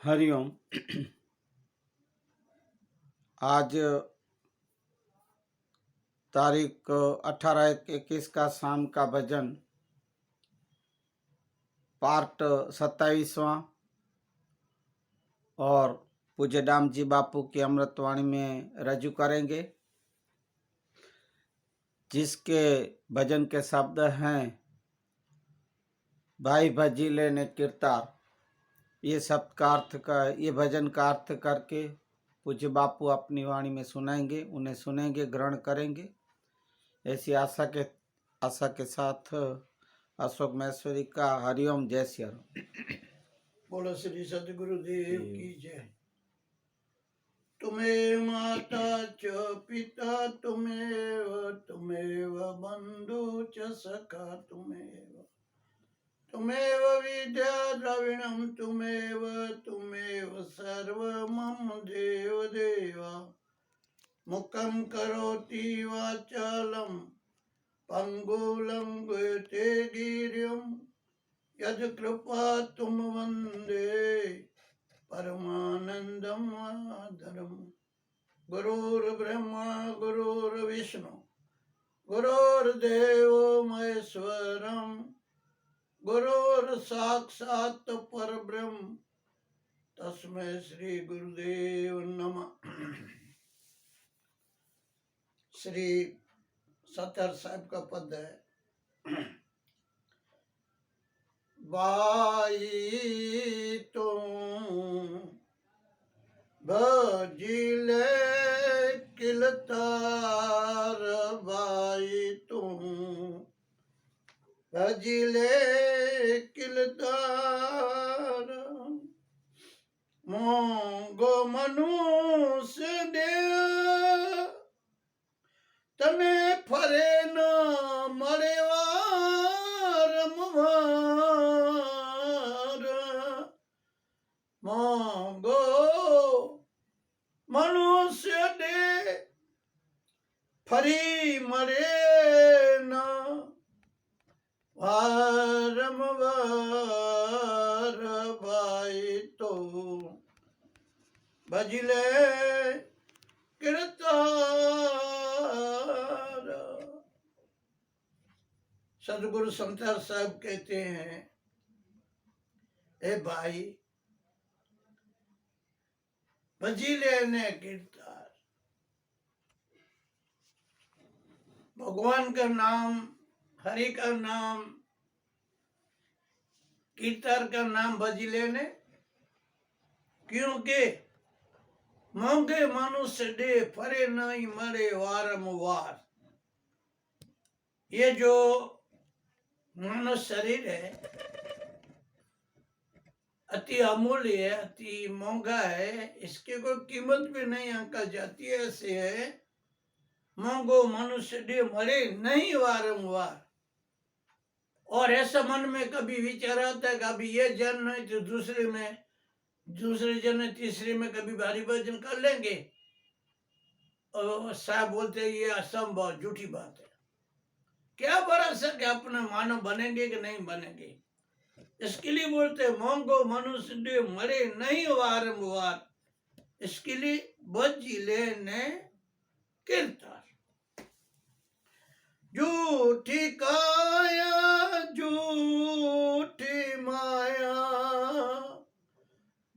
हरिओम। आज तारीख 18/21 का शाम का भजन पार्ट 27वां और पूज्य दाम जी बापू की अमृतवाणी में रजू करेंगे, जिसके भजन के शब्द हैं भाई भजीले ने किरतार। ये शब्द का अर्थ का ये भजन का अर्थ करके पूज्य बापू अपनी वाणी में सुनाएंगे, उन्हें सुनेंगे, ग्रहण करेंगे। ऐसी आशा के साथ अशोक महेश्वरी का हरिओम। जय श्री राम। बोलो श्री सदगुरु देव की जय। तुम्हें माता च पिता तुम्हें बंधु च सखा तुम्हें विद्या द्रविणम तुम्हें सर्वमम देव देवा। मुखम करोति वाचालम पंगुलम गुरुते गिरियम यद कृपा तुम वंदे परमानंदम आदरम। गुरुर्ब्रह्मा गुरुर्विष्णु गुरुर्देवो महेश्वरम गुरुर्साक्षात् परब्रह्म तस्मै श्री गुरुदेव नमः। श्री सत्तर साहब का पद है। भाई तुम भजिले किलतार, भाई तुम भजिले किलतार। मोंगो मनुष्य देव तने फरे न मरेवा मोंगो मनुष्य दे फरी मरे न वारम वार। भाई तो भजिले किरतार। सदगुरु संतार साहब कहते हैं, ए भाई भजीले ने किरतार। भगवान का नाम, हरि का नाम, कीर्तार का नाम भजीले ने, क्योंकि मोंगे मनुष्य दे फरे नहीं मरे वारंवार। ये जो मनुष्य शरीर है अति अमूल्य है, अति महंगा है, इसकी कोई कीमत भी नहीं आंका जाती है। ऐसे है मोंगो मनुष्य दे मरे नहीं वारंवार। और ऐसा मन में कभी विचार आता है, कभी ये जन्म नहीं तो दूसरे में, दूसरे जन्म तीसरे में कभी भारी भजन कर लेंगे। और साहब बोलते हैं ये असंभव, झूठी बात है। क्या भरोसा कि अपने मानव बनेंगे कि नहीं बनेंगे। इसके लिए बोलते मोंगो मनुष्य दे मरे नहीं वारंवार। इसके लिए भजिले ने किरतार। झूठी काया झूठी माया,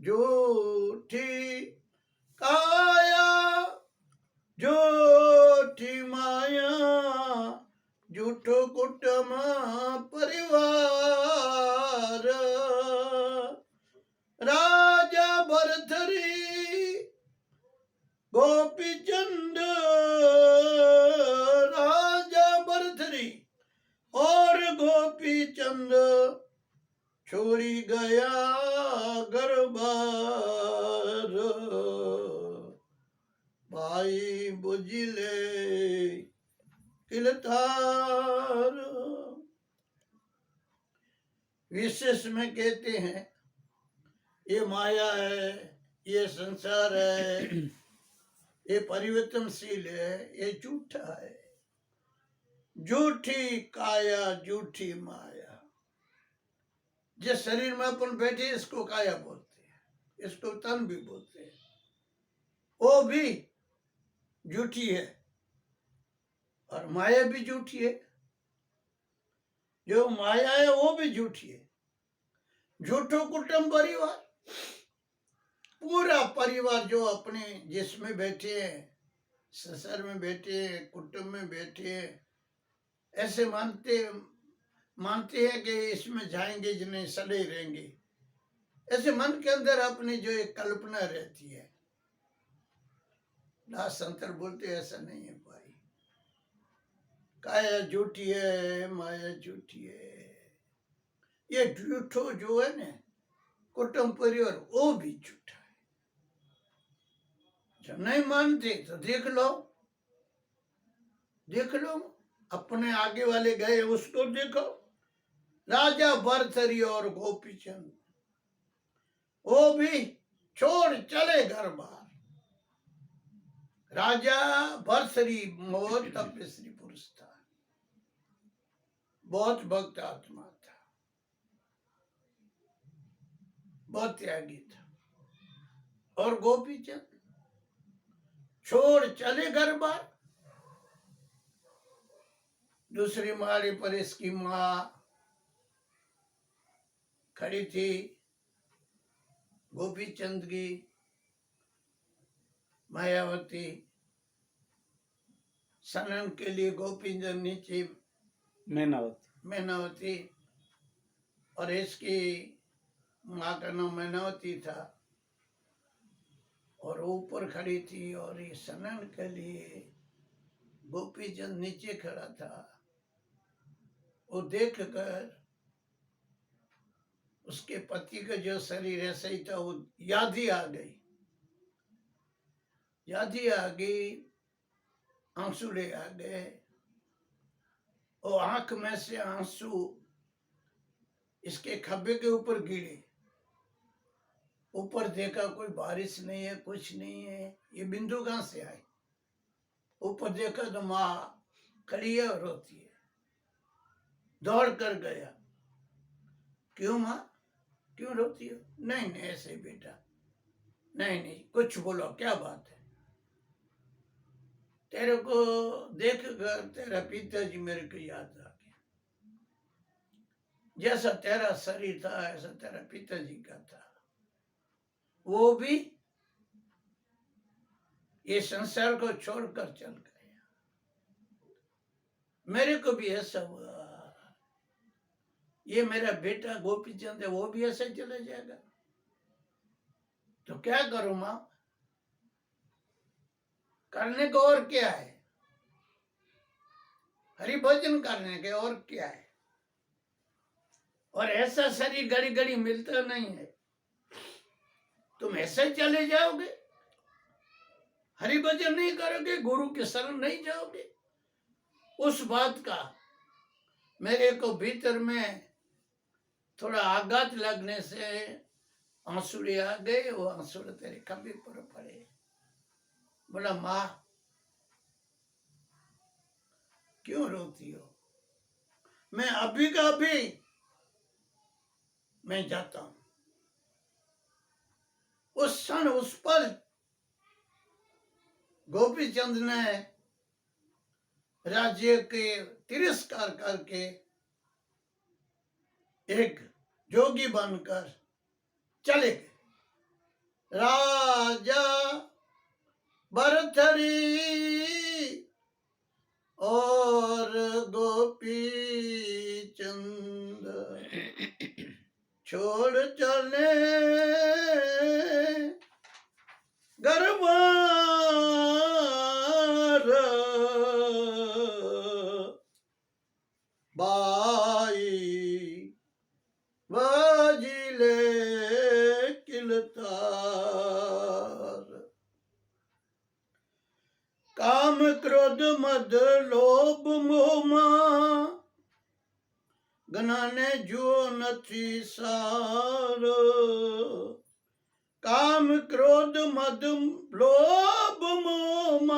झूठी काया झूठी माया, झूठो कुटुंब परिवार। राजा भरथरी गोपी चंद, राजा भरथरी और गोपी चंद छोड़ी गया गरबार। भाई बुझले किलतार। विशेष में कहते हैं ये माया है, ये संसार है, ये परिवर्तनशील है, ये झूठा है। झूठी काया झूठी माया। जिस शरीर में अपन बैठे इसको काया बोलते हैं, इसको तन भी बोलते हैं, वो भी झूठी है और माया भी झूठी है। जो माया है वो भी झूठी है। झूठो कुटुंब परिवार, पूरा परिवार जो अपने जिसमें बैठे हैं, ससुर में बैठे हैं, कुटुंब में बैठे हैं, ऐसे मानते हैं कि इसमें जाएंगे जिन्हें सड़े रहेंगे। ऐसे मन के अंदर अपनी जो एक कल्पना रहती है। दास संतर बोलते ऐसा नहीं है भाई, काया झूठी है, माया झूठी है। ये झूठो जो है ना कुटुंब परिवार, वो भी झूठा है। जब नहीं मानते तो देख लो अपने आगे वाले गए उसको देखो। राजा भरथरी और गोपीचंद, वो भी छोड़ चले घर बार। राजा भरथरी बहुत तपस्वी पुरुष था, बहुत भक्त आत्मा था, बहुत त्यागी था। और गोपीचंद छोड़ चले घर बार। दूसरी माड़ी पर इसकी माँ खड़ी थी, गोपीचंद की मायावती। सनन के लिए गोपीचंद नीचे मैनावती, और इसकी माँ का नाम मैनावती था, और ऊपर खड़ी थी। और ये सनन के लिए गोपीचंद नीचे खड़ा था। वो देखकर उसके पति का जो शरीर ऐसा ही था, वो याद ही आ गई, आंसुड़े आ गए। और आंख में से आंसू इसके खब्बे के ऊपर गिरे। ऊपर देखा कोई बारिश नहीं है, कुछ नहीं है, ये बिंदु कहां से आए। ऊपर देखा तो माँ खड़ी है और रोती है। दौड़ कर गया, क्यों माँ, क्यों रोती हो? नहीं ऐसे ही बेटा, नहीं कुछ बोलो, क्या बात है? तेरे को देख कर तेरा पिताजी मेरे को याद आ गया। जैसा तेरा शरीर था ऐसा तेरा पिताजी का था, वो भी ये संसार को छोड़कर चल गया। मेरे को भी ऐसा हुआ। ये मेरा बेटा गोपीचंद है, वो भी ऐसे चला जाएगा तो क्या करूं मां? करने को और क्या है? हरि भजन करने के और क्या है? और ऐसा शरीर घड़ी घड़ी मिलता नहीं है। तुम ऐसे चले जाओगे, हरि भजन नहीं करोगे, गुरु के शरण नहीं जाओगे। उस बात का मेरे को भीतर में थोड़ा आघात लगने से आंसुड़े आ गए। वो आंसुड़े तेरे खंभे पर पड़े। बोला माँ क्यों रोती हो? मैं अभी का अभी मैं जाता हूं। उस क्षण उस पर गोपीचंद ने राज्य के तिरस्कार करके एक जोगी बनकर चले गए। राजा भरथरी और गोपी चंद छोड़ चले गरबार। बाई बाजिले किलतार। काम क्रोध मद लोभ मोह गनाने जो नथी सार। काम क्रोध मद लोभ मोह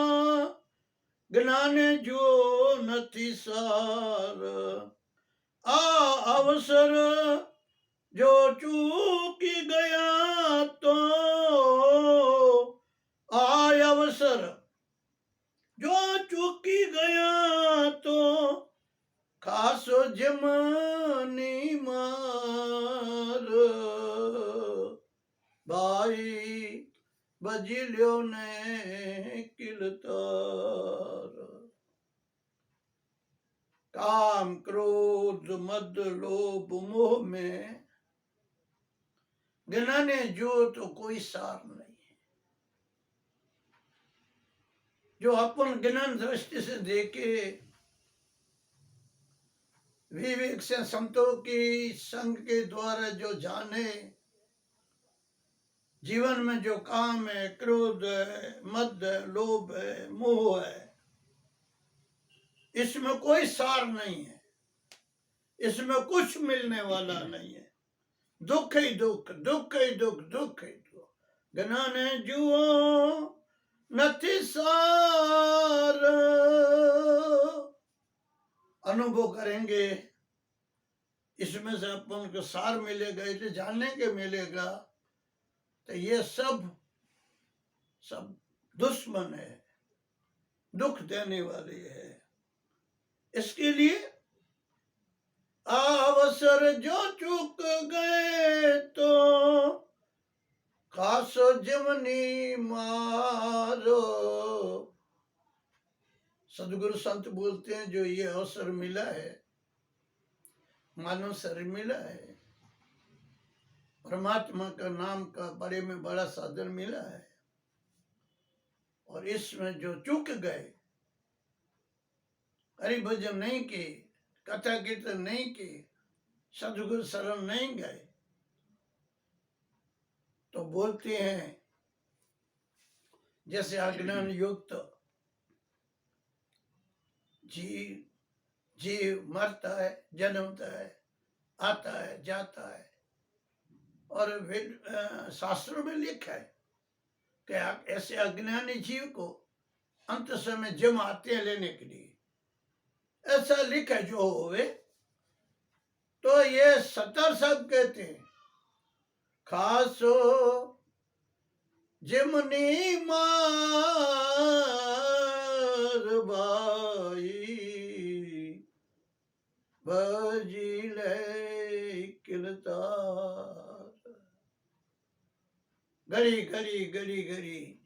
गनाने जो नथी सार। आ अवसर जो चूकी गया तो जमनी मार भाई बजिल्यो ने किलतार काम क्रोध मद लोभ मोह में गिनाने जो तो कोई सार नहीं है। जो अपन गिनन दृष्टि से देखे, विवेक से संतों की संग के द्वारा जो जाने, जीवन में जो काम है, क्रोध है, मद है, लोभ है, मोह है, इसमें कोई सार नहीं है, इसमें कुछ मिलने वाला नहीं है। दुख ही दुख, दुख ही दुख, दुख ही दुख। गनाने जुओ नथी सार। अनुभव करेंगे, इसमें से अपन को सार मिलेगा, इसे जानने के मिलेगा, तो ये सब दुश्मन है, दुख देने वाले है। इसके लिए अवसर जो चूक गए तो खासो जमनी मारो। सदगुरु संत बोलते हैं, जो ये अवसर मिला है, मानव शरीर मिला है, परमात्मा का नाम का बड़े में बड़ा साधन मिला है, और इसमें जो चूक गए, हरि भजन नहीं की, कथा कीर्तन नहीं की, सदगुरु शरण नहीं गए, तो बोलते हैं जैसे अज्ञान युक्त जीव मरता है, जन्मता है, आता है, जाता है, और शास्त्रों में लिखा है कि ऐसे अज्ञानी जीव को अंत समय जम आते हैं लेने के लिए, ऐसा लिखा जो होवे। तो ये सत्तर साहब कहते हैं, खासो जिमनी मार भाई बजिले किलतार। घड़ी घड़ी घड़ी घड़ी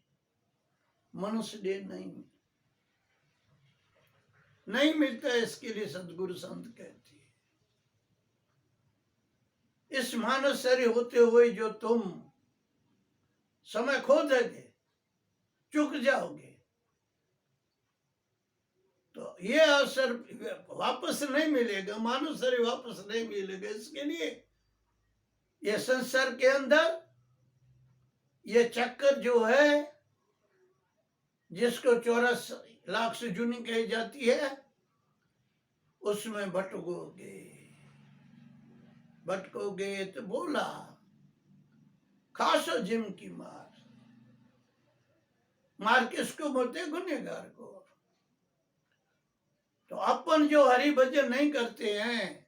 मनुष्य दे नहीं मिलता, इसके लिए सदगुरु संत कहती है, इस मानव शरीर होते हुए जो तुम समय खो दोगे, चुक जाओगे, तो ये अवसर वापस नहीं मिलेगा, मानव शरीर वापस नहीं मिलेगा। इसके लिए ये संसार के अंदर ये चक्कर जो है, जिसको 84 लाख से जूनी कही जाती है, उसमें भटकोगे तो बोला खासो जिम की मार किसको बोलते? गुनहगार को। तो अपन जो हरि भजन नहीं करते हैं,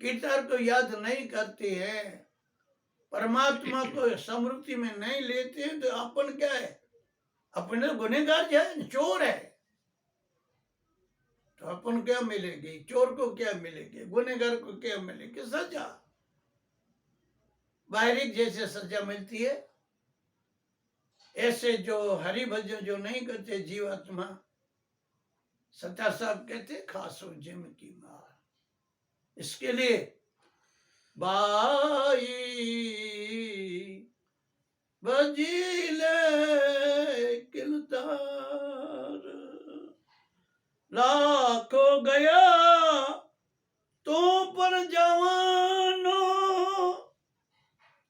कीर्तन को याद नहीं करते हैं, परमात्मा को स्मृति में नहीं लेते हैं, तो अपन क्या है? अपने गुनहगार है, चोर है। तो अपन क्या मिलेगी? चोर को क्या मिलेगी? गुनहगार को क्या मिलेगी? सजा। बाहरी जैसे सजा मिलती है, ऐसे जो हरि भजन जो नहीं करते जीवात्मा, सत्ता साहब कहते खासो जिम की मार। इसके लिए बाई बजीले किलतार, लाखो गया तो पर जवानो,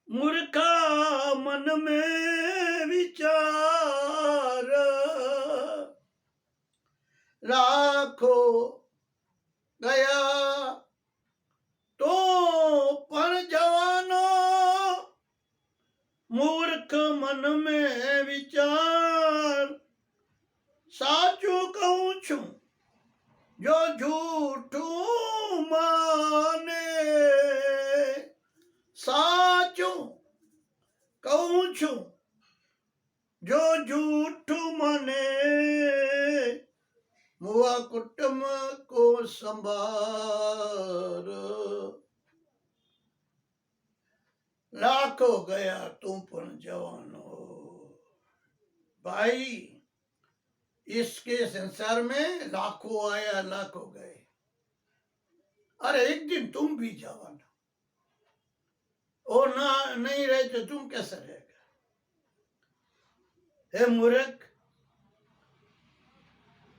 मूर्खा मन में विचार। लाखो गया तो पर जवानो, मूर्ख मन में विचार। साचू कहूं छू जो झूठू माने, साचू कहूं छू जो झूठू माने। मुआ कुटुंब को संभार, लाखों गया तू पण जवान हो। भाई इसके संसार में लाखों आया लाखों गए, अरे एक दिन तुम भी जवान और ना नहीं रहे तो तुम कैसे रहेगा? हे मूर्ख,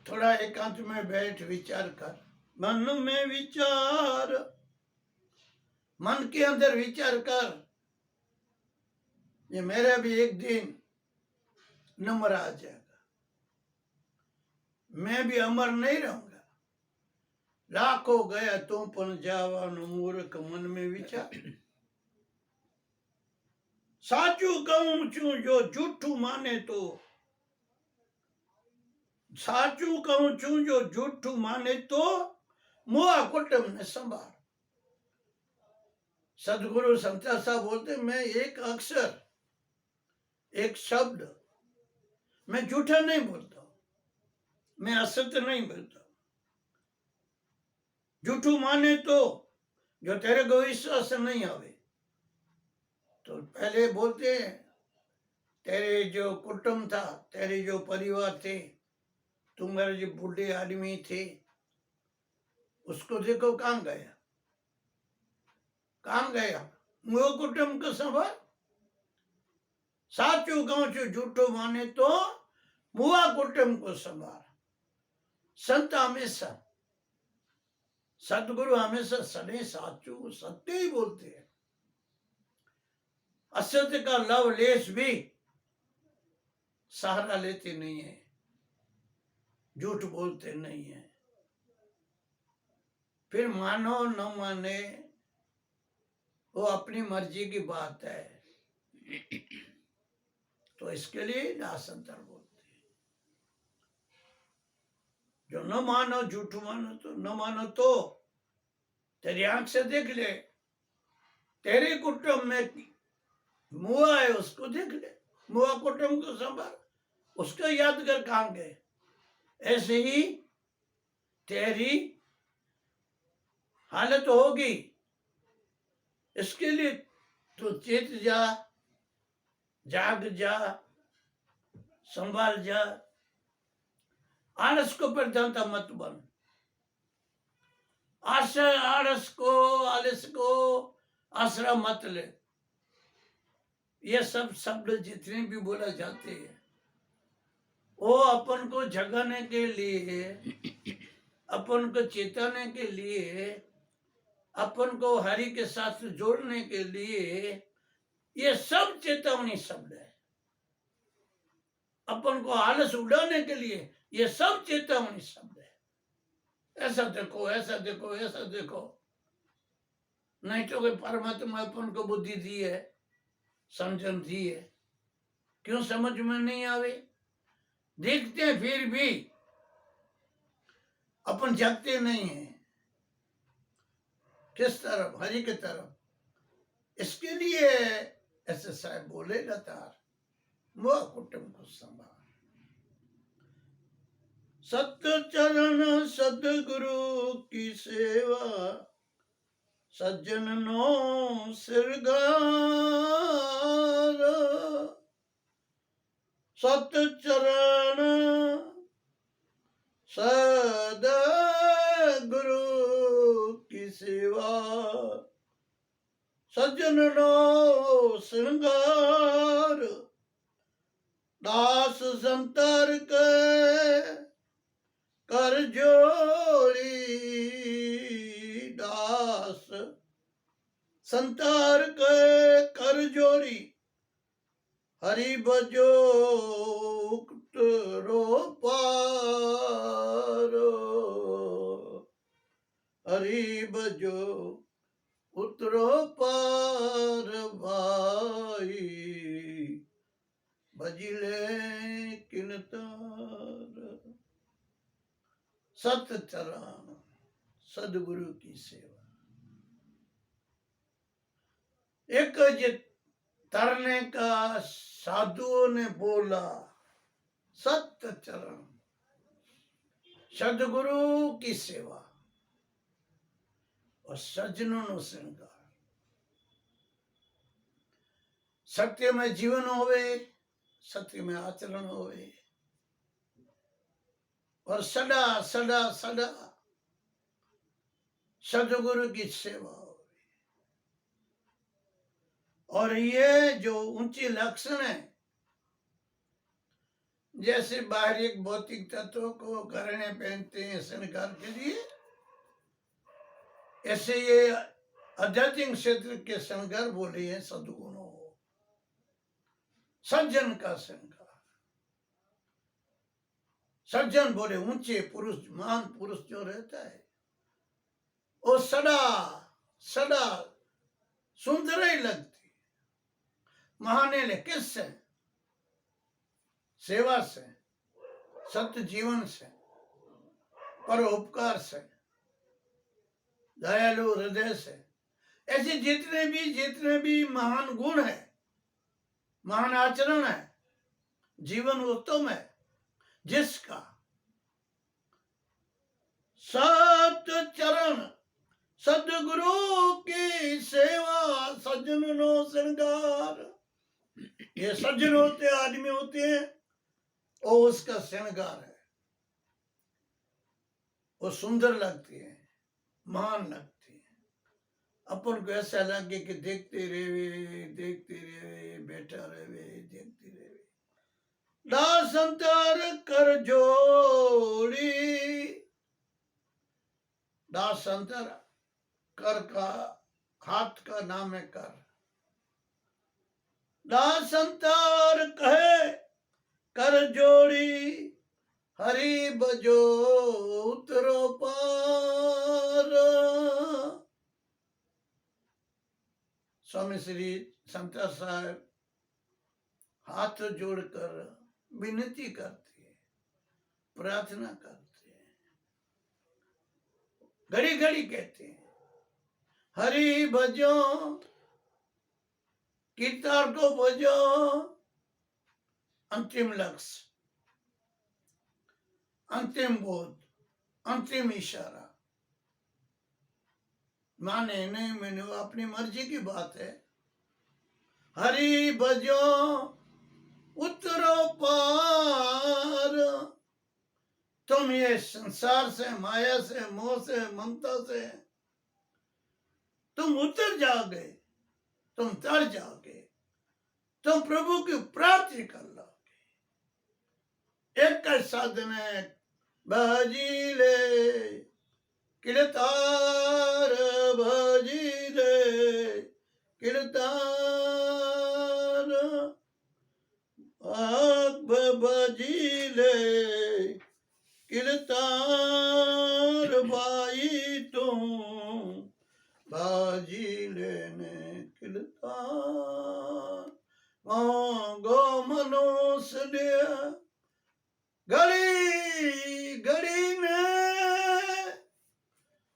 थोड़ा एकांत में बैठ विचार कर, मन में विचार, मन के अंदर विचार कर, ये मेरा भी एक दिन नंबर आ जाएगा, मैं भी अमर नहीं रहूंगा। लाखों गया तुम पण जावान मूर्ख, मन में विचार। साचू कहूं छू जो झूठू माने तो, साचू कहूं छू जो झूठू माने तो, मुआ कुटुंब ने संभाल। सदगुरु संता साहब बोलते, मैं एक अक्षर, एक शब्द, मैं झूठा नहीं बोलता, मैं असत्य नहीं बोलता। झूठू माने तो, जो तेरे को विश्वास नहीं आवे तो पहले बोलते हैं, तेरे जो कुटुंब था, तेरे जो परिवार थे, तुम्हारे जो बूढ़े आदमी थे, उसको देखो कहां गया, कहां गया? वो कुटुंब को संभाल। साचू कहूं छू झूठो माने तो, मुआ कुटुंब को संभाल। संत हमेशा, सतगुरु हमेशा सने साचू सत्य ही बोलते हैं। असत्य का लव लेश भी सहारा लेते नहीं है, झूठ बोलते नहीं है। फिर मानो न माने वो अपनी मर्जी की बात है, तो इसके लिए दासंतर बोलते हैं। जो न मानो, झूठ मानो तो न मानो तो तेरी आंख से देख ले, तेरे कुटुंब में मुआ है उसको देख ले, मुआ कुटुंब को संभाल, उसको याद कर कहां गए। ऐसे ही तेरी हालत होगी, इसके लिए तो चेत जा, जाग जा, संभाल जा। आलस को प्रधानता मत बन, आलस को आसरा मत ले। ये सब शब्द जितने भी बोला जाते हैं, वो अपन को जगाने के लिए, अपन को चेताने के लिए, अपन को हरि के साथ जोड़ने के लिए, ये सब चेतावनी शब्द है। अपन को आलस उड़ाने के लिए ये सब चेतावनी शब्द है। ऐसा देखो, ऐसा देखो, ऐसा देखो, नहीं तो कोई परमात्मा अपन को बुद्धि दी है, समझन दी है, क्यों समझ में नहीं आवे? देखते हैं फिर भी अपन जागते नहीं है। किस तरफ? हरि की तरफ। इसके लिए ऐसे साहब बोले लगातार, मुआ कुटुंब को संभाल। सत्य चरण सदगुरु की सेवा, सज्जन नो सिरगार। सत्य चरण सदगुरु की सेवा, सज्जन नो श्रृंगार। दास संतर के कर जोड़ी, दास संतार के कर जोड़ी। हरि भजो उतरो पारो, हरि भजो उतरो पार भाई, भजिले किन तार। सत्य चरण सदगुरु की सेवा। एक तरने का साधुओं ने बोला, सत्य चरण। સદગુરુ की सेवा और સજ્જનોનો શ્રૃંગાર. સત્યમય જીવન હોવે, સત્યમય આચરણ હોવે और सदा सदा सदा सदगुरु की सेवा हो. और ये जो ऊंची लक्षण है, जैसे बाहर एक भौतिक तत्व को गहने पहनते हैं श्रृंगार के लिए, ऐसे ये आध्यात्मिक क्षेत्र के श्रृंगार बोले हैं सदगुणों, सज्जन का श्रृंगार. सज्जन बोले ऊंचे पुरुष, महान पुरुष जो रहता है वो सदा सदा सुंदर ही लगती. महाने किससे? सेवा से, सत्य जीवन से, परोपकार से, दयालु हृदय से. ऐसे जितने भी महान गुण है, महान आचरण है, जीवन उत्तम है, जिसका सत चरण सदगुरु की सेवा सज्जनो श्रृंगार. ये सज्जन होते आदमी होते हैं और उसका श्रृंगार है, वो सुंदर लगती है, महान लगती है. अपन को ऐसा लगे कि देखते रहे, बैठा रहे, देखते रहे. दास अंतर कर जोड़ी. दास अंतर कर का हाथ का नाम है कर. दास अंतर कहे कर जोड़ी, हरि बजो उतरो पार. स्वामी श्री संता साहब हाथ जोड़कर विनती करते हैं, प्रार्थना करते हैं, घड़ी घड़ी कहते हैं हरि भजो, कीर्तन को भजो. अंतिम लक्ष्य, अंतिम बोध, अंतिम इशारा. माने नहीं मैंने, वो अपनी मर्जी की बात है. हरि भजो उतरो पार. तुम ये संसार से, माया से, मोह से, ममता से तुम उतर जाओगे, तुम तर जाओगे, तुम प्रभु की प्राप्ति कर लोगे. एक साधन है भजीले कीर्तार, भजीले कीर्तार. भजीले कीर्तार भाई तुम, भजीले ने कीर्तार. गो मनुष्य घड़ी घड़ी ने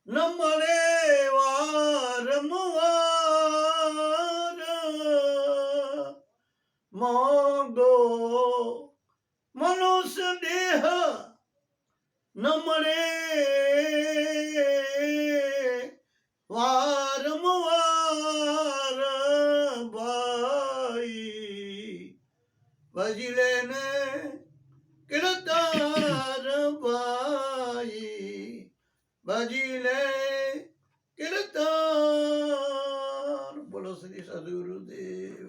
न मरे वारंवार. मांगो मनुष्य देह न मरे वारंवार. भाई भजिले ने कीर्तार, भाई भजिले कीर्तार. बोलो श्री सदगुरुदेव.